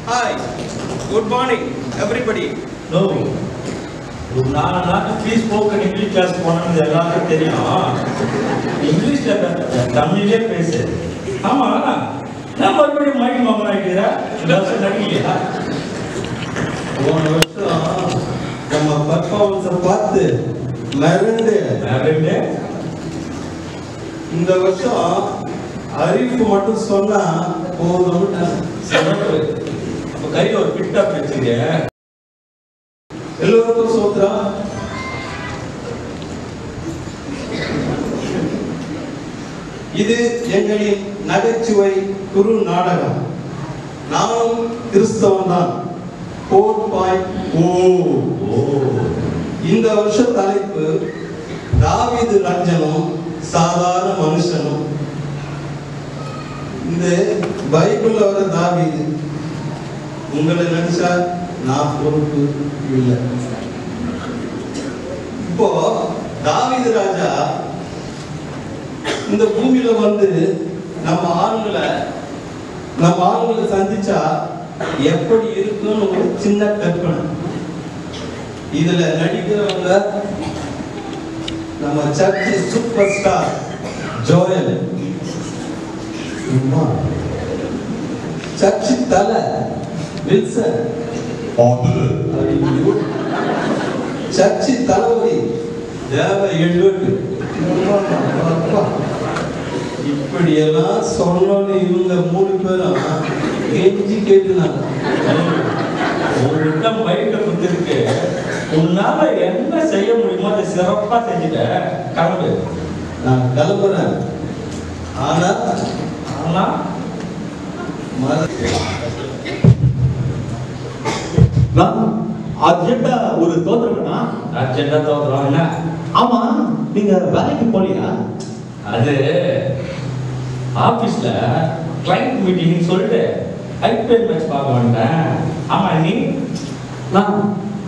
Hi, good morning, everybody. No, நான் please spoken English class போனது எல்லாருக்கும் தெரியும். இங்கிலீஷ்ல தமிழ்லேயே பேசு. ஆமா, நான் மறுபடியும் மைண்ட் மாமன் ஆகிட்டா இந்த வருஷம் நடிக்கலையா? போன வருஷம் நம்ம பர்ஃபார்மன்ஸை பார்த்து மிரண்டு இந்த வருஷம் அறிவிப்பு மட்டும் சொன்னா போதும். அப்ப கையில் ஒரு பிட்டா வச்சுங்க. எல்லோருக்கும் சோத்ரா. இது எங்களின் நகைச்சுவை குறு நாடகம். நானும் கிறிஸ்தவன் தான். 4.0. இந்த வருஷ தலைப்பு தாவீது ரஞ்சனும் சாதாரண மனுஷனும். இந்த பைபிள்ல வர தாவீது உங்களை நினைச்சா நான் பொறுப்பு இல்லை. இப்போ தாவீது ராஜா இந்த பூமியில வந்து நம்ம ஆளுங்களை சந்திச்சா எப்படி இருக்குன்னு ஒரு சின்ன கற்பனை. இதுல நடிக்கிறவங்க நம்ம church super star Joel, church தலை வில்சன், சர்ச் தளபதி தேவ எட்வர்ட். இப்படி எல்லாம் சொன்னோன்னு இவங்க 3 பேரும் கெஞ்சி கேட்டுனாங்க. உங்கள்கிட்ட மைண்ட கொடுத்துருக்கு, உன்னால என்ன செய்ய முடியுமோ அதை சிறப்பா செஞ்சுட்ட. கிளம்பு. நான் கிளம்புறேன். ஆனா அர்ஜென்டா ஒரு தோத்துறா. அர்ஜென்டா தோத்துறோம் என்ன? ஆமா, நீங்க வேலைக்கு போலியா? அது ஆபீஸ்ல கிளைண்ட் மீட்டிங் சொல்லிட்டு ஐபிஎல் மேட்ச் பார்க்க வந்தேன். ஆமா, நீ?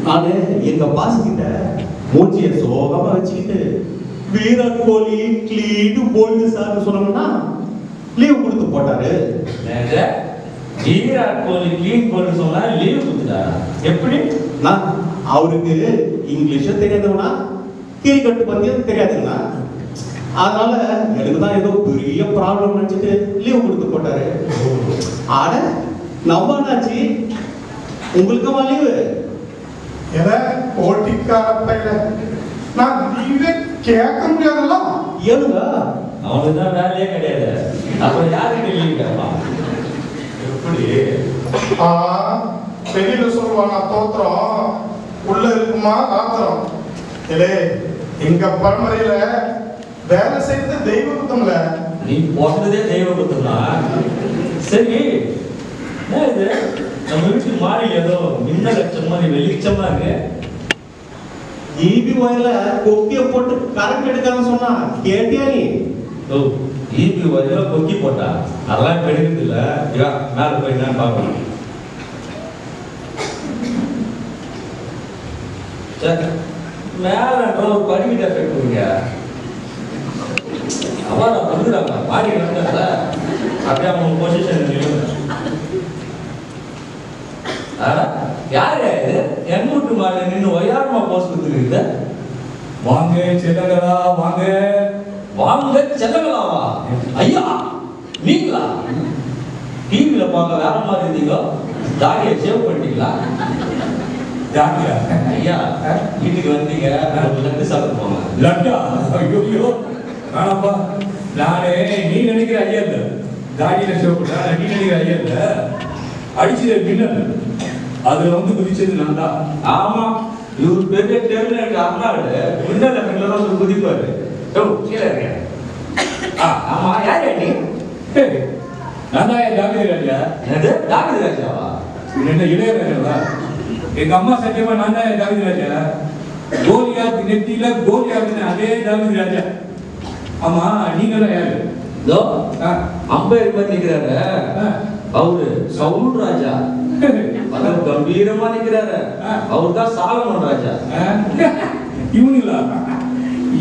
நானு எங்க பாஸ் கிட்ட மூச்சியை சோகமா வச்சுக்கிட்டு Virat Kohli clean bolt sir சொன்னோம்னா லீவ் கொடுத்து போட்டாரு. விராட் கோலி கிளீன் போல்டு சொன்னா லீவ் கொடுத்துட்டாரா? எப்படி? அவருக்கு இங்கிலீஷ் தெரியாதுன்னா கிரிக்கெட் பத்தியும் தெரியாதுன்னா, அதனால எனக்கு தான் ஏதோ பெரிய ப்ராப்ளம் நினைச்சிட்டு லீவ் கொடுத்து போட்டாரு. ஆட நம்பாச்சு, உங்களுக்குமா லீவு? போட்டிக்கார பையன், நான் லீவே கேட்க முடியாதுல்ல. ஏனுங்க, அவனுக்குதான் வேலையே கிடையாது, அப்புறம் யாருக்கு லீவ் கேட்பான்? எப்படி? வெளியில சொல்லுவாங்க தோத்திரம், உள்ள இருக்குமா ஆத்திரம். இல்லே, எங்க பரம்பரையில வேலை செய்யறது தெய்வ குத்தம்ல. நீ போட்டதே தெய்வ குத்தம் தான். சரி, இது நம்ம வீட்டு மாடி ஏதோ மின்ன லட்சம் மாதிரி வெளிச்சமா இருக்கு. ஈபி ஒயர்ல கொக்கிய போட்டு கரண்ட் எடுக்கான்னு சொன்னா கேட்டியா நீ? ஈபி ஒயர்ல கொக்கி போட்டா அதெல்லாம் எடுக்கிறது இல்ல. மேல போய் என்னன்னு பார்க்கணும். மேல ஒரு படிக்கிட்ட எஃபெக்ட் கொடுங்க. அவன் வந்துடுறாங்க மாடி நடந்தா அப்படியே அவங்க பொசிஷன் யாரு என் வீட்டு மாடு நின்று ஒய்யாரமா போஸ்ட் கொடுத்துருக்குது. வாங்க செல்லங்களா, வாங்க வாங்க செல்லங்களாவா? ஐயா நீங்களா? டிவியில பார்க்க வேற மாதிரி இருந்தீங்க, தாடியை சேவ் பண்ணிட்டீங்களா? தாடியா? ஐயா வீட்டுக்கு வந்தீங்க, லட்டு சாப்பிட்டு போங்க. லட்டா? ஐயோ வேணாப்பா. நானே நீ நினைக்கிற ஐயா இல்ல, தாடியில சேவ் பண்ண நீ நினைக்கிற ஐயா இல்ல, அடிச்சது பின்னர் அதுல வந்து குதிச்சது நான் தான். ஆமா, இவரு பெரிய டெர்மினல் அம்மாவோட விண்டல பின்னல வந்து குதிப்பாரு. கீழே இருக்க. ஆமா, யாரு நீ? நான் தான் தாவீது ராஜா. என்னது தாவீது ராஜாவா? என்ன இளையராஜாவா? எங்க அம்மா சத்தியமா நான் தான் தாவீது ராஜா. கோலியாத் நெத்தியில கோலியாத் அதே தாவீது ராஜா. ஆமா, நீங்களா யாரு? இதோ அம்பேர் பண்ணி நிக்கிறாரு, அவரு சவுல் ராஜா. கம்பீரமா நிக்கிறாரு, அவர் தான் சாலமோன் ராஜா. இவனுங்களா?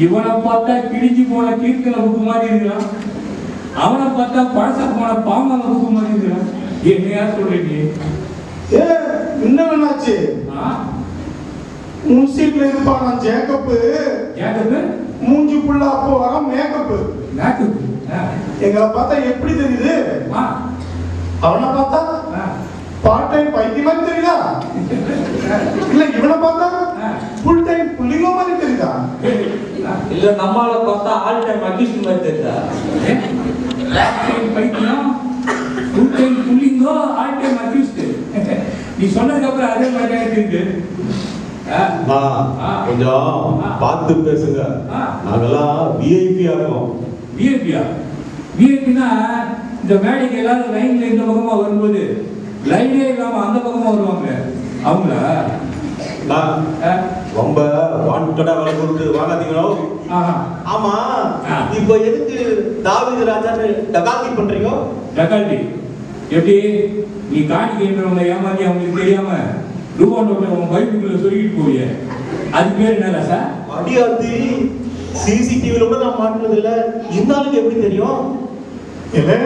இவனை பார்த்தா கிழிஞ்சு போன கீர்த்தன புக்கு மாதிரி இருக்கலாம், அவனை பார்த்தா பழச போன பாமான புக்கு மாதிரி இருக்கலாம். என்னையா சொல்றீங்க? ஏ என்னன்னாச்சு உன் சீட்ல இருப்பானா ஜேக்கப்பு மூஞ்சி புள்ள அப்போ வர மேக்கப்பு எங்களை பார்த்தா எப்படி தெரியுது அவனை பார்த்தா பார்ட் டைம் பைத்தியம் மாதிரி தெரியுதா இல்ல இவனை பார்த்தா ஃபுல் டைம் புள்ளிங்கோ மாதிரி தெரியுதா இல்ல நம்மால பார்த்தா ஆல் டைம் அக்யூஸ்ட் மாதிரி தெரியுதா பைத்தியம் ஃபுல் டைம் புள்ளிங்கோ ஆல் டைம் அக்யூஸ்ட் நீ சொன்னதுக்கு அப்புறம் அதே மாதிரி தான் இருக்கு கொஞ்சம் பார்த்து பேசுங்க நாங்கெல்லாம் விஐபி ஆகும் விஐபியா விஐபினா இந்த மேடைக்கு எல்லாரும் லைன்ல இந்த பக்கமா வரும்போது லைனே இல்லாம அந்த பக்கமா வருவாங்க அவங்கள ரொம்ப வாண்டடா வேலை கொடுத்து வாங்காதீங்களோ ஆமா இப்போ எதுக்கு தாவீது ராஜான்னு டகால்டி பண்றீங்க டகால்டி எப்படி நீ காணிக்கைன்றவங்க ஏமாத்தி அவங்களுக்கு தெரியாம ரூபா நோட்டை உன் பைக்குள்ள சொல்லிட்டு போவிய அது பேர் என்ன சார் அடியாத்தி சிசிடிவில கூட நான் மாட்டினது இல்ல இருந்தாலும் எப்படி தெரியும் இல்லே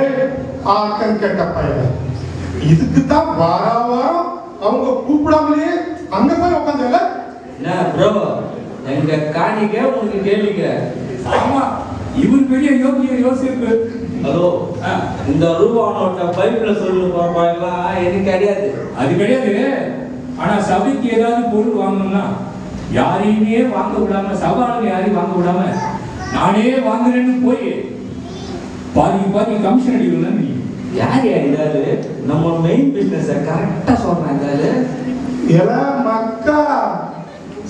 ஆக்கம் கேட்ட பையன் இதுக்கு தான் வாரம் அவங்க கூப்பிடாமலே அங்க போய் உட்காந்துல என்ன ப்ரோ எங்க காணிக்க உங்களுக்கு கேள்விக்க ஆமா இவர் பெரிய யோசிப்பு ஹலோ இந்த ரூபா நோட்டை பைப்ல சொல்லு பாப்பாங்களா எனக்கு கிடையாது அது கிடையாது ஆனா சபைக்கு ஏதாவது பொருள் வாங்கணும்னா யாரையுமே வாங்க விடாம சபாலுங்க யாரையும் வாங்க விடாம நானே வாங்குறேன்னு போய் பாதி கமிஷன் அடிக்கணும் நீ யார் இதாரு நம்ம மெயின் பிசினஸ் கரெக்டா சொல்றாங்க மக்கா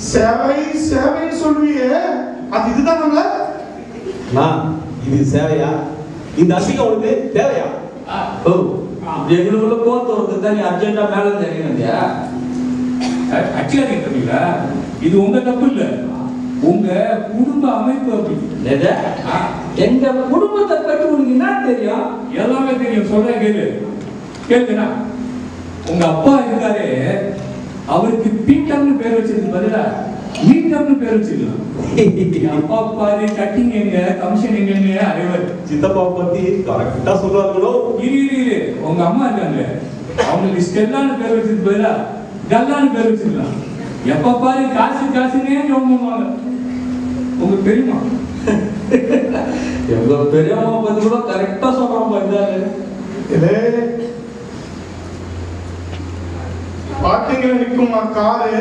சேவை சேவை சொல்லுவியே அது இதுதான் நம்மள இது சேவையா இந்த அசிங்கம் உனக்கு தேவையா ஓ எங்களுக்குள்ள போறதுக்கு தான் நீ அர்ஜென்ட்டா மேல தெரியுங்க அச்சியாரி இருக்கீங்களா இது உங்க தப்பு இல்ல உங்க குடும்ப அமைப்பு அப்படி எங்க குடும்பத்தை பற்றி உனக்கு என்ன தெரியும் எல்லாமே தெரியும் சொல்றேன் கேளுங்கண்ணா உங்க அப்பா இருக்காரு அவருக்கு பீட்டம்னு பேர் வச்சிருக்கு பதிலா மீட்டம்னு பேர் வச்சிருக்கலாம் அப்பா பாரு கட்டிங் எங்க கமிஷன் எங்க அறிவர் சித்தப்பா பத்தி கரெக்டா சொல்றாங்களோ இரு உங்க அம்மா இருக்காங்க அவங்களுக்கு ஸ்டெல்லான்னு பேர் வச்சிருக்கு பதிலா கல்லான்னு பேர் வச்சிருக்கலாம் எப்ப பாரு காசுன்னே பண்ணுவாங்க உங்களுக்கு தெரியுமா எங்க பெரியம்மா பத்தி கூட கரெக்டா சொல்றான் பாரு பாத்தீங்களா நிக்குமா காரு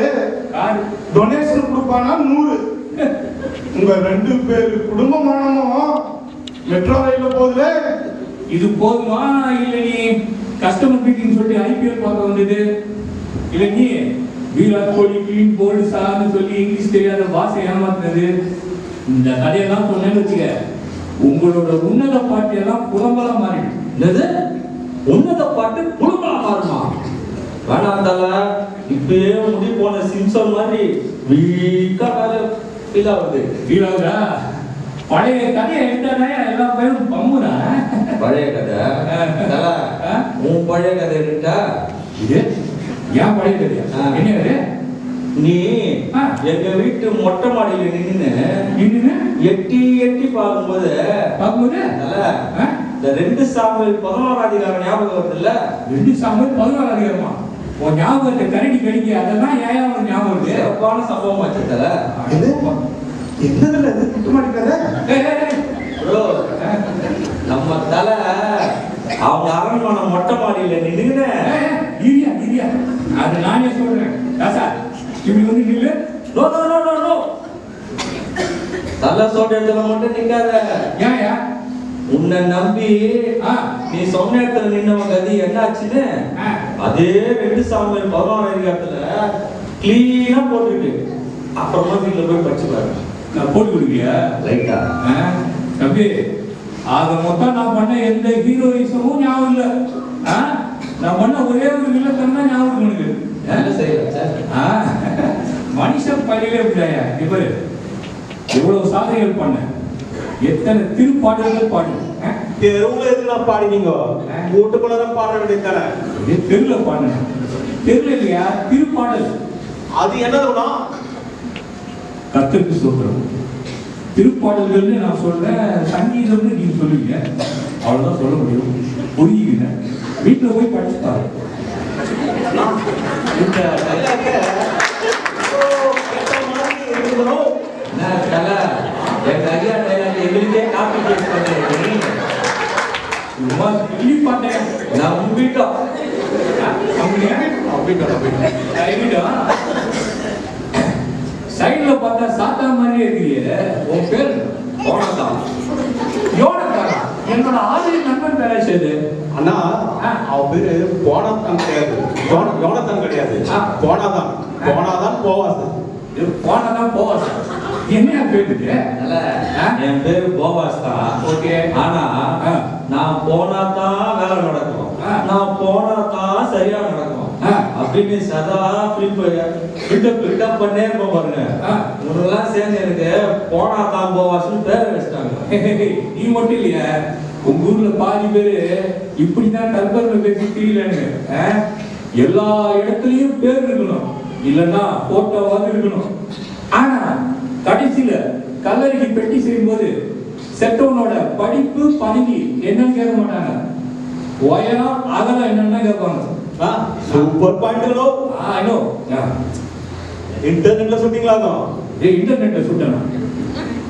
டொனேஷன் கொடுப்பானா 100 உங்க 2 பேரு குடும்பமானமும் மெட்ரோ ரயில்ல போகுதுல இது போதுமா இல்ல நீ கஸ்டமர் மீட்டிங் சொல்லி ஐபிஎல் பார்க்க வந்தது இல்ல நீ விராட் கோலி கிளீன் போல்டு சார்னு சொல்லி இங்கிலீஷ் தெரியாத பாஷை ஏமாத்துனது இந்த கதையெல்லாம் சொன்னேன்னு வச்சுக்க உங்களோட உன்னத பாட்டு எல்லாம் புலம்பலா மாறிடும் உன்னத பாட்டு புலம்பலா மாறுமா வேணாம் தல இப்பயே முடி போன சிம்சன் மாதிரி வீக்கா ஃபீல் ஆகுதா பழைய கதையை எடுத்தானே எல்லா பேரும் பம்முனா பழைய கதை உன் பழைய கதை இருக்கா இது ஏன் பழைய கதையா என்ன கதை நீ எங்க வீட்டு மொட்டை மாடியில நின்னு எட்டி பார்க்கும்போது இந்த 2 சாமுவேல் 11 அதிகாரம் ஞாபகம் வருது இல்ல 2 சாமுவேல் 11 அதிகாரமா உன் ஞாபகத்தை கரடி கடிக்க அதெல்லாம் ஏன் ஒரு ஞாபகம் இருக்கு சிறப்பான சம்பவம் வச்சதுல என்னதுல இது குட்டு மாட்டிக்காத ப்ரோ நம்ம தலை அவங்க அரண்மனை மொட்டை மாடியில நின்னுங்க இரியா அது நானே சொல்றேன் ராசா இப்படி வந்து நில்லு நோ தலை சொல்ற இடத்துல மட்டும் நிக்காத ஏன்யா உன்னை நம்பி நீ சொன்ன இடத்துல நின்னவங்க அது என்ன ஆச்சுன்னு அதே 2 சாமுவேல் 11 அதிகாரத்துல கிளீனா போட்டுருக்கு அப்புறமா வீட்டுல போய் படிச்சு பாருங்க நான் போட்டு கொடுக்கியா ரைட்டா தம்பி ஆக மொத்தம் நான் பண்ண எந்த ஹீரோயிசமும் ஞாபகம் இல்ல நான் பண்ண ஒரே ஒரு வில்லத்தனம் தான் ஞாபகம் இருக்கு என்ன செய்யல மனுஷன் பள்ளியிலே அப்படியா இப்ப எவ்வளவு சாதனைகள் பண்ண எத்தனை திருப்பாடல்கள் பாடு தெருவுல எதுனா பாடினீங்க வீட்டுக்குள்ள பாட வேண்டியதானே தெருல பாடுன தெருல இல்லையா திருப்பாடல் அது என்னதுன்னா கர்த்தருக்கு ஸ்தோத்திரம் திருப்பாடல்கள்னு நான் சொல்றேன் சங்கீதம்னு நீங்க சொல்லுவீங்க அவ்வளவுதான் சொல்ல முடியும் புரியுங்க வீட்டுல போய் படிச்சு பாரு இந்த டைலாக இருக்கணும். என்ன தலை, எங்க ஐயா டைலாக் எங்களுக்கே காப்பி பேஸ்ட் பண்ணுறீங்க. சும்மா சொல்லி பார்த்தேன். நம்பிட்டோம். சைடுல பார்த்தா சாத்தா மாதிரியே இருக்கிறியே. உன் பேர் யோனத்தான். யோனத்தானா? என்னோட ஆசிரியர் நண்பன் பேராச்சது. அண்ணா அவன் பேரு போனாதான் கிடையாது, யோனத்தான் கிடையாது, போனாதான் போவாது. போனாதான் போவாது. என்ன பேரு? என் பேரு போவாஸ் தான். ஓகே. ஆனா நான் போனாதான் வேலை நடக்கும், நான் போனாதான் சரியா நடக்கும் அப்படின்னு சதா பில்டப் பண்ணே இருப்போம் பாருங்க. உங்களெல்லாம் சேர்ந்து எனக்கு போனாதான் போவாஸ்ன்னு பேரை வச்சிட்டாங்க. நீ மட்டும் இல்லையா, உங்க ஊர்ல பாதி பேரு இப்படிதான் டர்பர்ல பேசி தெரியலன்னு. எல்லா இடத்துலயும் பேர் இருக்கணும், இல்லன்னா போட்டோவாது இருக்கணும். ஆனா கடைசியில கல்லறைக்கு பெட்டி செய்யும் போது செட்டவனோட படிப்பு பதவி என்னன்னு கேட்க மாட்டாங்க, உயரம் அகலம் என்னன்னு கேட்பாங்க. சூப்பர் பாயிண்ட்களோ. இன்டர்நெட்ல சுட்டிங்களா? இன்டர்நெட்ல சுட்டனா?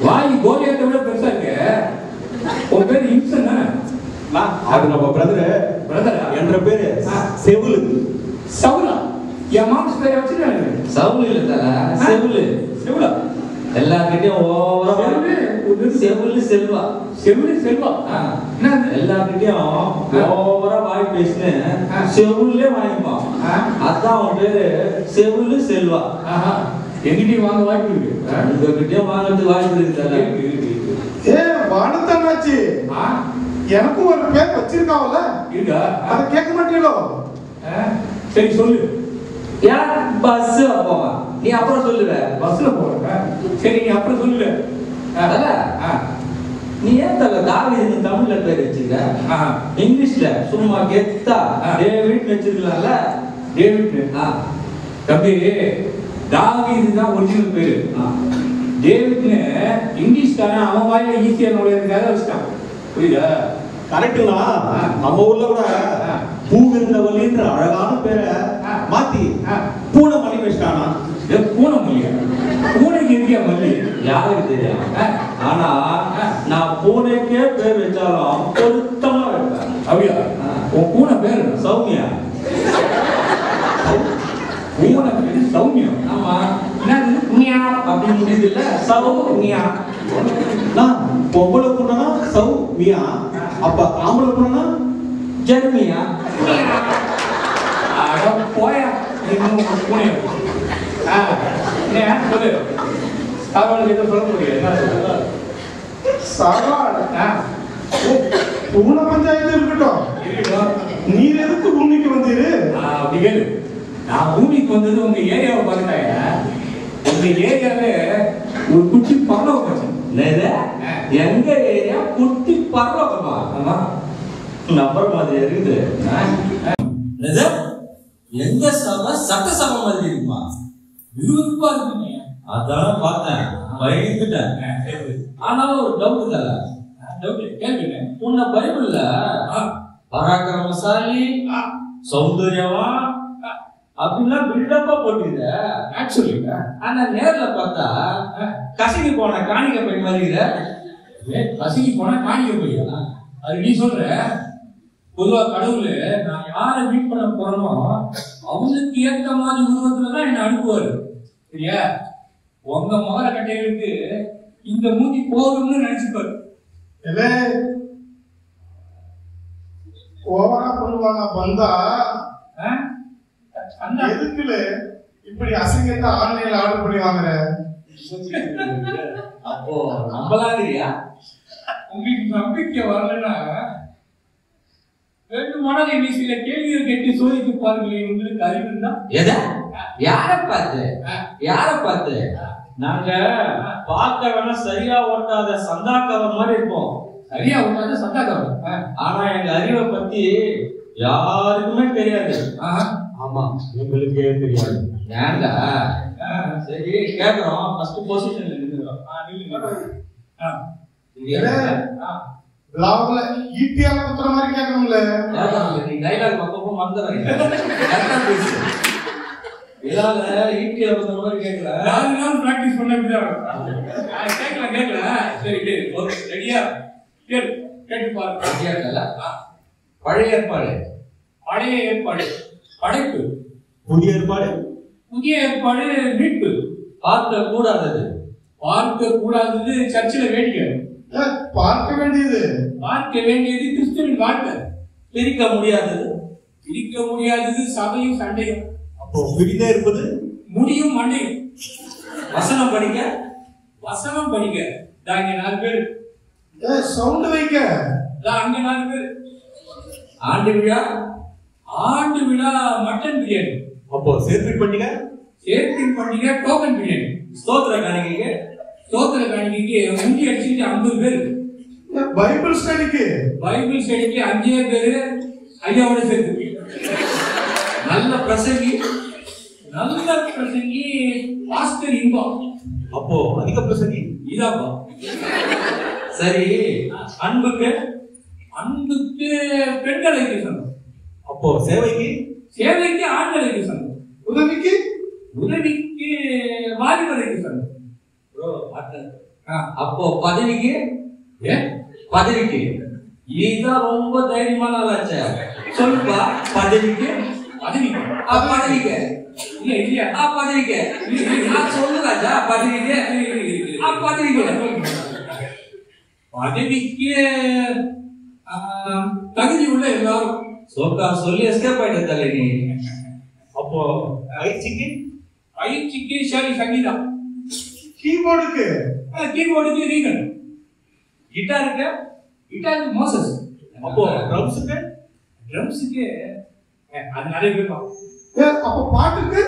வாய் கோலியாத்தை விட பெருசா இருக்கு. உன் பேர் இம்சன். அது நம்ம பிரதரா என்ற பேரு செவுலு. சவுலா? என் மாம்ஸ் பேரை வச்சுருக்காங்க. சவுல் இல்ல தல, செவுலு. செவுலா? எல்லார்கிட்டயும் ஓவரா செவுலு செல்வா. செவுலு செல்வா? எல்லார்கிட்டயும் ஓவரா வாய் பேசினு செவுலே வாங்கிப்பான். அதான் அவன் பேரு செவுலு செல்வா. எங்கிட்டயும் வாங்க வாய்ப்பு இருக்கு, உங்ககிட்டயும் வாங்கிறதுக்கு வாய்ப்பு இருக்கு. வானத்தாச்சு எனக்கும் ஒரு பேர் வச்சிருக்காவல இருக்கா? அதை கேட்க மாட்டீங்களோ? சரி சொல்லு. ஏன் பஸ் போவான், நீ அப்புறம் சொல்லுவ. பஸ்ல போற? சரி நீ அப்புறம் சொல்லு. நீ ஏன் தல தாவீதுன்னு தமிழ்ல பேர் வச்சிருக்க? இங்கிலீஷ்ல சும்மா கெத்தா டேவிட் வச்சிருக்கலாம்ல. டேவிட்? தம்பி, தாவீது தான் ஒரிஜினல் பேரு. டேவிட்னு இங்கிலீஷ்காரன் அவன் வாயில ஈஸியா நுழையிறதுக்காக வச்சுட்டான். புரியுதா? கரெக்டுங்களா? நம்ம ஊர்ல கூட பூவிருந்தவல்லின்ற அழகான பேரை மாத்தி பூனமல்லி வச்சிட்டானா? பூனமல்லியா? பூனைக்கு இருக்கியா மல்லி? யாருக்கு தெரியும்? ஆனா நான் பூனைக்கே பேர் வச்சாலும் பொருத்தமா வைப்பேன். அப்படியா? உன் பூனை பேரு சௌமியா. பூனை பேரு சௌமியா? ஆமா. அப்படின்னு முடியுது இல்ல? சௌமியா. பொம்பளை பொண்ணா சௌமியா, அப்ப ஆம்பளை பொண்ணா ஜெர்மியா. போயா பூனை. சொல்லு. சாவாளுக்கு எதுவும் சொல்ல முடியாது. சாவாள் பூனை பஞ்சாயத்து இருக்கட்டும், நீர் எதுக்கு பூமிக்கு வந்தீரு? அப்படி கேளு. நான் பூமிக்கு வந்தது உங்க ஏரியாவை பார்த்தாங்க. உங்க ஏரியாவே ஒரு குட்டி பரலோகம். எங்க ஏரியா குட்டி பரலோகமா? ஆமா, நம்புற மாதிரி இருக்குது. எங்க சபை சட்டசபை மாதிரி இருக்குமா? விருப்பா இருக்குங்க. அதான் பார்த்தேன், பயந்துட்டேன். ஆனாலும் ஒரு டவுட் தர. கேள்வி, உன்னை பைபிள்ல பராக்கிரமசாலி, சௌந்தர்யவான் அப்படின்லாம் பில்டப்பா போட்டுக்கிற. ஆக்சுவலி ஆனா நேர்ல பார்த்தா கசங்கி போன காணிக்க போய் மாதிரி. கசங்கி போன காணிக்க போய் அது நீ சொல்ற. பொதுவா கடவுள் நான் யாரை மீட் பண்ண போறனோ அவங்களுக்கு ஏற்ற மாதிரி உருவத்துலதான் என்ன அனுப்புவாரு. சரியா? உங்க மகர கட்டைகளுக்கு இந்த மூஞ்சி போகும்னு நினைச்சுப்பாரு. ஓவரா பண்ணுவாங்க வந்தா எதுக்குல இப்படி அசிங்கத்தை ஆன்லைன்ல ஆர்டர் பண்ணி வாங்குற? அப்போ நம்பலாங்கிறியா? உங்களுக்கு நம்பிக்கை வரலன்னா ரெண்டு மனதை நீ சில கேள்விகள் கேட்டு சோதித்து பாருங்களேன். உங்களுக்கு அறிவு இருந்தா. எதை? யாரை பார்த்து? யாரை பார்த்து? நாங்க பார்க்க வேணா சரியா ஓட்டாத சந்தா கவர் மாதிரி இருப்போம். சரியா ஓட்டாத சந்தா கவர். ஆனா எங்க அறிவை பத்தி யாருக்குமே தெரியாது. ஆமா, எங்களுக்கே தெரியாது. ஏங்க? சரி கேக்குறோம். ஃபர்ஸ்ட் பொசிஷன்ல நின்னுறோம். லாவல ஈட்டியால குத்துற மாதிரி கேட்கணும்ல. நீ டைலாக் அப்பப்போ மறந்துறீங்க. இதால ஈட்டியில வந்த மாதிரி கேட்கல. 4 நாள் பிராக்டிஸ் பண்ண கேட்கல. சரி ஓகே ரெடியா? கேட்டு பாருங்க. ரெடியா இருக்கல? பழைய ஏற்பாடு. பழைய ஏற்பாடு படைப்பு. புதிய ஏற்பாடு. புதிய ஏற்பாடு மீட்பு. பார்க்க கூடாதது. பார்க்க கூடாதது சர்ச்சில் வேடிக்கை. பார்க்க வேண்டியது கிறிஸ்துவின் வாழ்க்கை. பிரிக்க முடியாதது. பிரிக்க முடியாதது சபையும் சண்டையும். அப்போ பிரிதே இருப்பது முடியும் மண்டையும். வசனம் படிக்க. தாங்க 4 பேர். சவுண்ட் வைக்க அங்க 4 பேர். ஆண்டு விழா மட்டன் பிரியாணி. அப்போ சேர்ப்பின் பண்டிகை. டோக்கன் பிரியாணி. ஸ்தோத்திர காணிக்கைக்கு முந்தி அடிச்சுட்டு 50 பேர். பைபிள் ஸ்டடிக்கு 5 பேரு ஐயாவோட சேர்த்து. நல்ல பிரசங்கி பாஸ்டர் இன்பம். அப்போ அதிக பிரசங்கி. இதாப்பா. சரி. அன்புக்கு பெண்களுக்கு சொந்தம். அப்போ சேவைக்கு ஆண்களுக்கு சொந்தம். உதவிக்கு வாலிபருக்கு சொந்தம். அப்போ பதவிக்கு நீதான் ரொம்ப தைரியமான ஆளாச்ச. சொல்லுப்பா. பதவிக்கு சொல்லுராஜா. பதவிக்கு தகுதி உள்ள எல்லாரும் சோக்கா சொல்லி எஸ்கேப் ஆயிட்ட தலை நீ. அப்போ பயிற்சிக்கு ஷாலி சங்கீதா. கீபோர்டுக்கு ரீகன். கிட்டாருக்கு மோசஸ். அப்போ ட்ரம்ஸுக்கு அது நிறைய பேர். அப்போ பாட்டுக்கு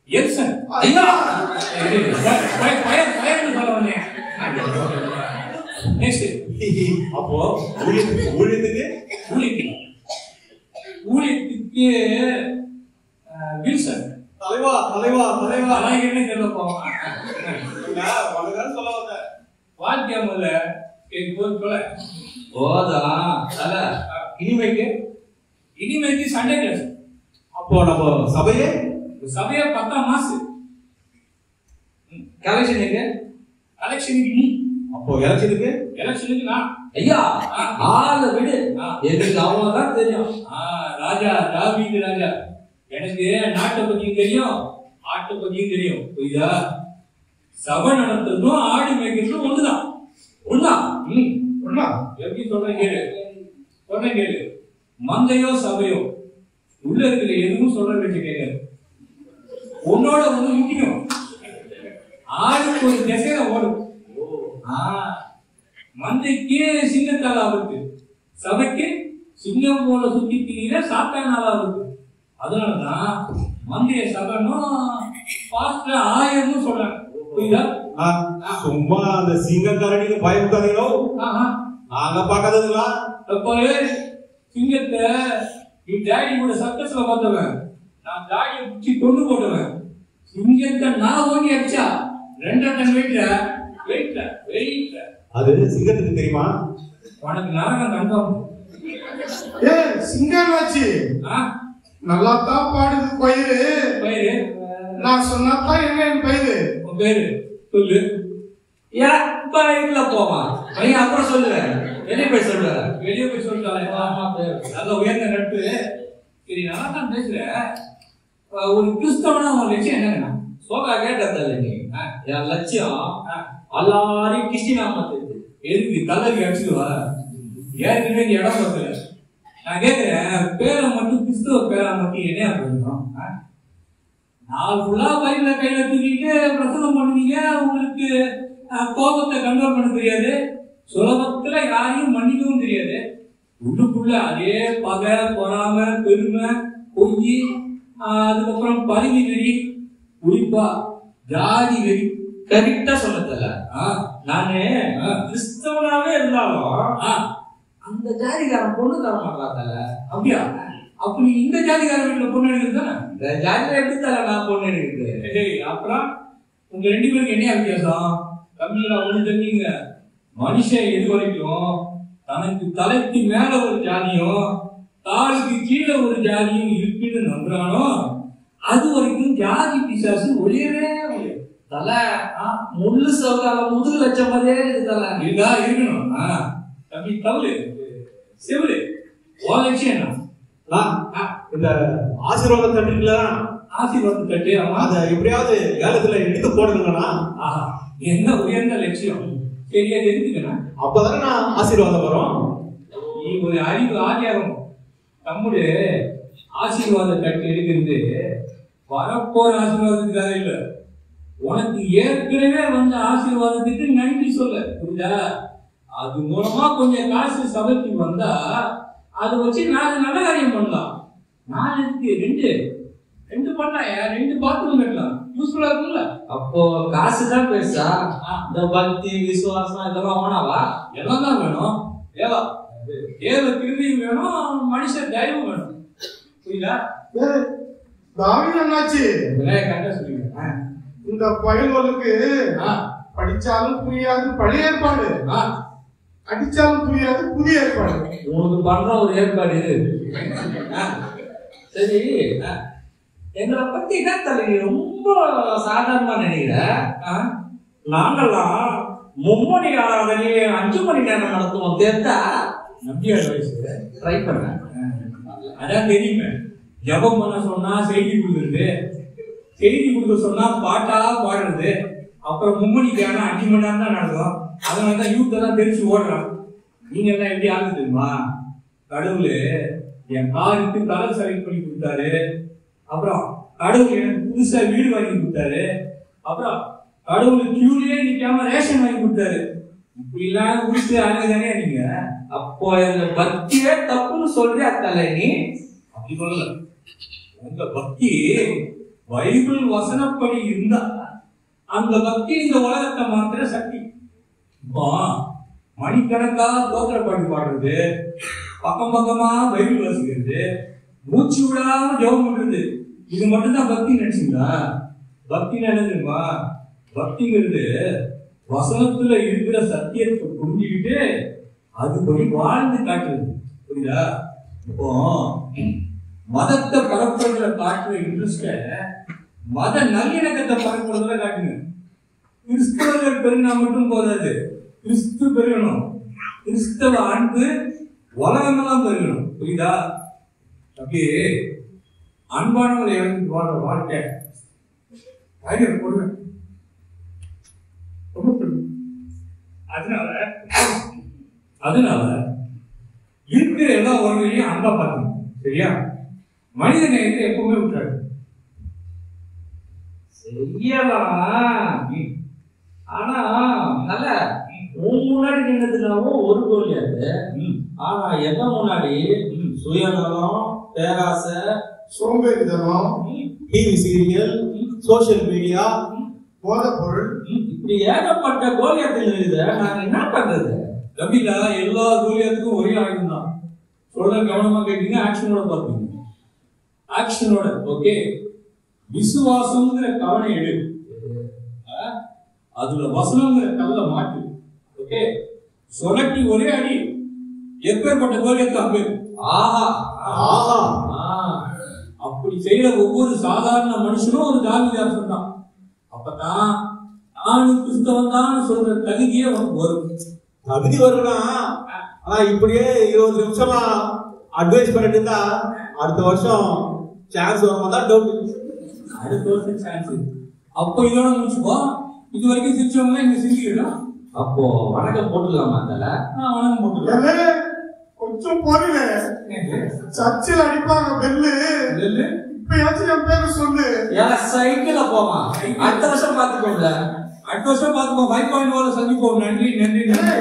எல்சன். ஐயா பையன் சொல்ல வந்தேன். நெக்ஸ்ட். அப்போ ஊழியத்துக்கு வில்சன். தலைவா என்ன சொல்ல போவான். சொல்ல வந்த வாழ்க்கை முதல்ல சொல்ல போதான். இனிமேக்கு சண்டே கிளாஸ். அப்போ நம்ம சபையே 10ஆம் மாசம் கலெக்ஷனுக்கு நீ. அப்போ எலெக்ஷனுக்கு நான். ஐயா ஆளை விடு. எனக்கு அவங்கதான் தெரியும். ராஜா தாவீது ராஜா. எனக்கு நாட்டை பத்தியும் தெரியும் ஆட்டை பத்தியும் தெரியும். புரியுதா? சபை நடத்துறதும் ஆடு மேய்க்கிறதும் ஒண்ணுதான். எப்படி சொல்றேன் கேளு. மந்தையோ சபையோ உள்ள இருக்கிற எதுவும் சொல்ற பேச்சு கேட்காது. உன்னோட ஒண்ணு முக்கியம். ஆடுக்கு ஒரு திசையில ஓடும். மந்தைக்கு சிங்கத்தால் ஆபத்து, சபைக்கு சிங்கம் போல சுத்தி திரிகிற சாத்தானால ஆபத்து. அதனாலதான் மந்தைய சபைனும் பாஸ்டர் ஆயர்னு சொல்றாங்க. புரியுதா? சும்மா அந்த சிங்கக்காரனுக்கு பயப்படாதீங்களோ. நாங்க பாக்காததுங்களா? சிங்கத்தை நீ டாடி கூட சர்க்கஸ்ல பார்த்தவன். நான் டாடியை பிடிச்சி கொண்டு போட்டவன். சிங்கத்தை நான் ஓடி அடிச்சா 2 டன் வெயிட்ல. அது சிங்கத்துக்கு தெரியுமா? உனக்கு நரகம் கன்ஃபார்ம். சிங்கம் ஆச்சு. நல்லா தான் பாடுது பயிரு. நான் சொன்னாதான் என்ன என் பயிரு. உன் பேரு சொல்லு. பைக்ல போவான். நீ அப்புறம் சொல்லுவேன். வெளியே போய் சொல்லுவேன். நல்ல உயர்ந்த நட்பு. சரி நல்லா தான் பேசுற. ஒரு கிறிஸ்தவனா உன் லட்சியம் என்னன்னா? சோகா கேட்டதில்ல நீ. என் லட்சியம் எல்லாரையும் கிறிஸ்டினா மாத்துது. எதுக்கு கல்லறி அடிச்சுடுவா? ஏற்கனவே இடம் பார்த்துல. நான் கேட்கிறேன், பேரை மட்டும் கிறிஸ்துவ பேரை மட்டும் என்ன பண்ணுறோம்? நாள் ஃபுல்லா பைபிள கையில தூக்கிட்டு பிரசங்கம் பண்ணுவீங்க. உங்களுக்கு கோபத்தை கண்ட்ரோல் பண்ண தெரியாது. சுலபத்துல யாரையும் மன்னிக்கவும் தெரியாது. உள்ளுக்குள்ள அதே பகை, பொறாமை, பெருமை, பொய், அதுக்கப்புறம் பதவி வெறி, குறிப்பா ஜாதி வெறி. கரெக்டா சொல்லல. நானு கிறிஸ்தவனாவே இருந்தாலும் அந்த ஜாதிகாரன் பொண்ணு தர மாட்டாங்கல்ல. அப்படியா? அப்ப நீ இந்த ஜாதிகாரன் வீட்டுல பொண்ணு எடுக்குதானே? இந்த ஜாதியில எப்படி தர நான் பொண்ணு எடுக்குது? அப்புறம் உங்க 2 பேருக்கு என்ன வித்தியாசம்? தமிழ்ல ஒண்ணு தெரிஞ்சுங்க. மனுஷன் எது வரைக்கும் தனக்கு தலைக்கு மேல ஒரு ஜாதியும் காலுக்கு கீழே ஒரு ஜாதியும் இருக்குன்னு நம்புறானோ அது வரைக்கும் ஜாதி பிசாசு ஒளியவே ஒளியும். தலை முள்ளு சவுக்கால முதுகு வச்ச மாதிரியே இருக்கு தலை. இருந்தா இருக்கணும். தம்பி தவறு செவரு உன் லட்சியம் என்ன? இந்த ஆசீர்வாதம் தட்டுல ஆசீர்வாதம் தட்டு அதை எப்படியாவது ஏலத்துல எடுத்து போடுங்கண்ணா. என்ன உயர்ந்த லட்சியம் சரியா எடுத்துக்கணும். அப்பதானே நான் ஆசீர்வாதம் வரும். நீ ஒரு அறிவு ஆதியாகும் நம்முடைய ஆசீர்வாத தட்டு எடுக்கிறது வரப்போற ஆசீர்வாதத்துக்காக இல்ல, உனக்கு ஏற்கனவே வந்த ஆசீர்வாதத்துக்கு நன்றி சொல்ல. புரியுதா? அது மூலமா கொஞ்சம் காசு சபைக்கு வந்தா அதை வச்சு 4 நல்ல காரியம் பண்ணலாம். 4 ரெண்டு பண்ணலாம், 2 பாத்ரூம் கட்டலாம். யூஸ்ஃபுல்லா இருக்கும்ல. அப்போ காசுதான் பேசா? இந்த பக்தி விசுவாசம் இதெல்லாம் ஓனாவா? எல்லாம் தான் வேணும். தேவ கிருதியும் வேணும், மனுஷன் தயவும் வேணும். புரியுதா? தாவீது அண்ணாச்சி கரெக்டா சொல்லுங்க. இந்த பயல்களுக்கு படிச்சாலும் புரியாது பழைய ஏற்பாடு, அடிச்சாலும் புரியாது புதிய ஏற்பாடு. உனக்கு பண்ற ஒரு ஏற்பாடு இது. சரி, எங்களை பத்தி என்ன தலை ரொம்ப சாதாரணமா நினைக்கிற? நாங்கெல்லாம் 3 மணி ஆராதனையே 5 மணி நேரம் நடத்துவோம். தேர்ந்தா நம்பியார் வயசு ட்ரை பண்ணேன். அதான் தெரியுமே. ஜபம் பண்ண சொன்னா செய்தி கொடுக்குறது, செய்தி கொடுக்க சொன்னா பாட்டா பாடுறது, அப்புறம் 3 மணிக்கு 5 மணி நேரம் தான் நடக்கும். அதனாலதான் யூத் எல்லாம் தெரிச்சு ஓடுறான். நீங்க எல்லாம் எப்படி ஆகுது தெரியுமா? கடவுள் என் காருக்கு கலர் செலக்ட் பண்ணி கொடுத்தாரு. அப்புறம் கடவுள் எனக்கு புதுசா வீடு வாங்கி கொடுத்தாரு. அப்புறம் கடவுள் கியூலயே நிக்காம ரேஷன் வாங்கி கொடுத்தாரு. இப்படி எல்லாம் குடிச்சு அழகுதானே நீங்க. அப்போ இந்த பக்தியே தப்புன்னு சொல்றியா தலை நீ? அப்படி சொல்லல. உங்க பக்தி பைபிள் வசனப்படி இருந்தா அந்த பக்தி இந்த உலகத்தை மாத்திர சக்தி. இப்போ மணிக்கணக்கா தோத்திர பாட்டு பாடுறது, பக்கம் பக்கமா பைபிள் வாசிக்கிறது, மூச்சு விடாம ஜெபம் பண்றது, இது மட்டும்தான் பக்தி நினைச்சீங்களா? பக்தி நினைச்சுமா? பக்திங்கிறது வசனத்துல இருக்கிற சத்தியத்தை புரிஞ்சுக்கிட்டு அதுபடி வாழ்ந்து காட்டுறது. புரியுதா? இப்போ மதத்தை பரப்புறதுல காட்டுற இன்ட்ரெஸ்ட மத நல்லிணக்கத்தை பரப்புறதுல காட்டுங்க. கிறிஸ்தவர்கள் பெருனா மட்டும் போதாது, கிறிஸ்து பெருகணும். கிறிஸ்தவ அன்பு உலகமெல்லாம் பெருகணும். புரியுதா? அப்படியே அன்பானவரை இறங்கி வாழ்ற வாழ்க்கை போடுவேன். அதனால இருக்கிற எல்லா உறவுகளையும் அன்பா பார்க்கணும். சரியா? மனித நேயத்தை எப்பவுமே விட்டாரு. செய்யலாம். ஆனா நல்ல உன் முன்னாடி நின்றதுனாவும் ஒரு கோலியாது. ஆனா எந்த முன்னாடி சுயநலம், பேராசை, சோம்பேறித்தனம், டிவி சீரியல், சோசியல் மீடியா, போதைப் பொருள், இப்படி ஏகப்பட்ட கோலியத்தில் இருக்குது. நாங்க என்ன பண்றது? கபிலா எல்லா கோலியத்துக்கும் ஒரே ஆயுதம் தான். சொல்ற கவனமா கேட்டீங்க, ஆக்ஷனோட பாத்தீங்க. ஆக்ஷனோட ஓகே. விசுவாசம்ங்கிற கவனை எடு, அதுல வசனங்கிற கல்ல மாட்டு. ஓகே, சொலட்டி ஒரே அடி. எப்பேற்பட்ட கோலியத்தை அங்கு ஆஹா ஆஹா அப்படி செய்யற ஒவ்வொரு சாதாரண மனுஷனும் ஒரு தாவீதாசன் தான். அப்பதான் நானும் கிறிஸ்தவன் தான் சொல்ற தகுதியே உனக்கு வரும். தகுதி வரும்னா, ஆனா இப்படியே 20 நிமிஷமா அட்வைஸ் பண்ணிட்டு இருந்தா அடுத்த வருஷம் சான்ஸ் வருமா தான் டவுட். அடுத்த வருஷம் சான்ஸ். அப்போ இதோட முடிச்சுப்போ. இது வரைக்கும் சிரிச்சவங்க இங்க சிரிக்கிறோம். அப்போ வணக்கம் போட்டுக்கலாமா? தல வணக்கம் போட்டுக்கலாம். கொஞ்சம் பொருள் சர்ச்சில் அடிப்பாங்க பெல்லு. இப்பயாச்சும் என் பேரு சொல்லு. சைக்கிள்ல போமா. அடுத்த வருஷம் பாத்துக்கோங்க. அடுத்த வருஷம் பார்த்துப்போம். 5.1 சந்திப்போம். நன்றி நன்றி நன்றி.